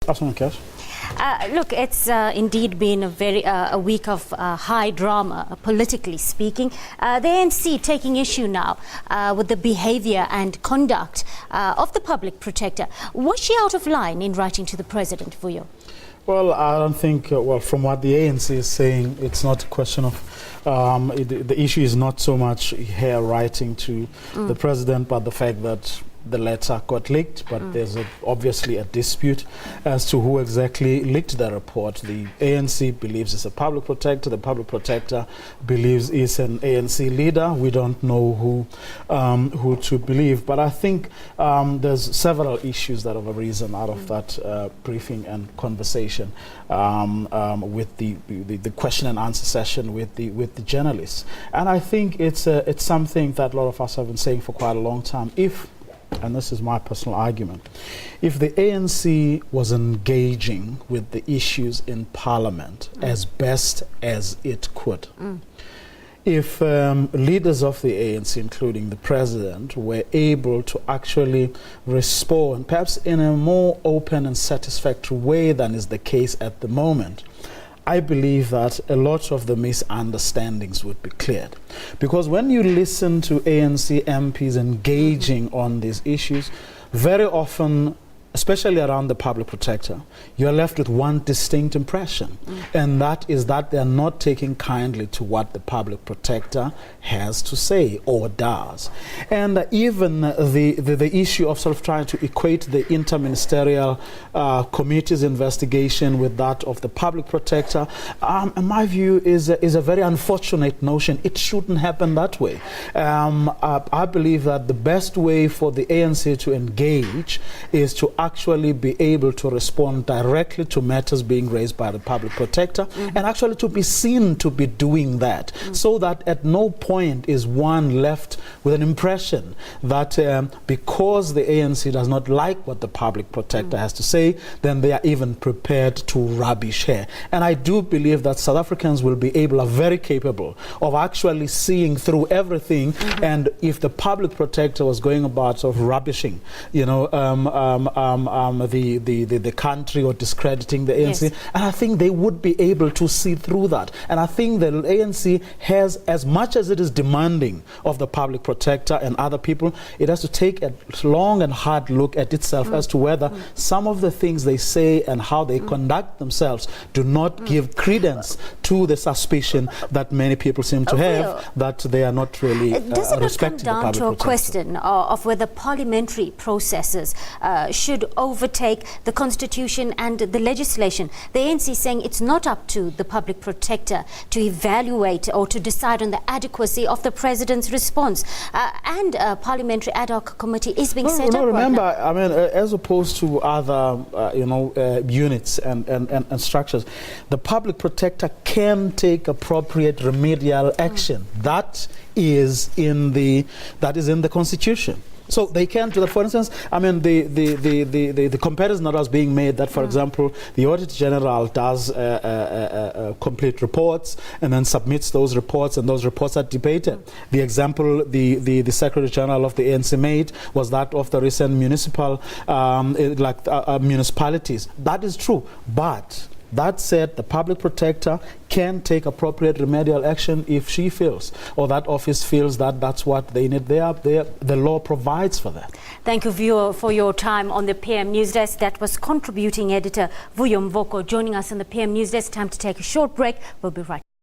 Afternoon, Cash. Look, it's indeed been a week of high drama, politically speaking. The ANC taking issue now with the behaviour and conduct of the Public Protector. Was she out of line in writing to the President, Vuyo? Well, I don't think, from what the ANC is saying, it's not a question of, the issue is not so much her writing to the President, but the fact that the letter got leaked, but there's obviously a dispute as to who exactly leaked the report. The ANC believes it's a public protector. The public protector believes it's an ANC leader. We don't know who to believe. But I think there's several issues that have arisen out of that briefing and conversation with the question and answer session with the journalists. And I think it's something that a lot of us have been saying for quite a long time. And this is my personal argument, if the ANC was engaging with the issues in Parliament as best as it could, if leaders of the ANC, including the President, were able to actually respond, perhaps in a more open and satisfactory way than is the case at the moment, I believe that a lot of the misunderstandings would be cleared. Because when you listen to ANC MPs engaging on these issues, very often, especially around the Public Protector, you're left with one distinct impression, and that is that they're not taking kindly to what the Public Protector has to say or does. And even the issue of sort of trying to equate the interministerial committee's investigation with that of the Public Protector, in my view, is a very unfortunate notion. It shouldn't happen that way. I believe that the best way for the ANC to engage is to actually be able to respond directly to matters being raised by the Public Protector, and actually to be seen to be doing that, so that at no point is one left with an impression that because the ANC does not like what the Public Protector has to say, then they are even prepared to rubbish her. And I do believe that South Africans will be able, are very capable of actually seeing through everything, and if the Public Protector was going about sort of rubbishing, the country or discrediting the ANC, and I think they would be able to see through that. And I think the ANC has, as much as it is demanding of the Public Protector and other people, it has to take a long and hard look at itself as to whether some of the things they say and how they conduct themselves do not give credence to the suspicion that many people seem to have, that they are not really respecting the Public Protector. Does it come down to a question of whether parliamentary processes should overtake the Constitution and the legislation? The ANC is saying it's not up to the Public Protector to evaluate or to decide on the adequacy of the President's response. And a parliamentary ad hoc committee is being set up. Remember, right now. I mean, as opposed to other, units and structures, the Public Protector can take appropriate remedial action. That is in the Constitution. So they can do that. For instance, I mean, the comparison that was being made that, for example, the Auditor General does complete reports and then submits those reports, and those reports are debated. The example the Secretary General of the ANC made was that of the recent municipal, municipalities. That is true, but that said, the Public Protector can take appropriate remedial action if she feels, or that office feels that that's what they need. The law provides for that. Thank you, viewer, for your time on the PM News Desk. That was contributing editor Vuyo Mvoko joining us on the PM News Desk. Time to take a short break. We'll be right back.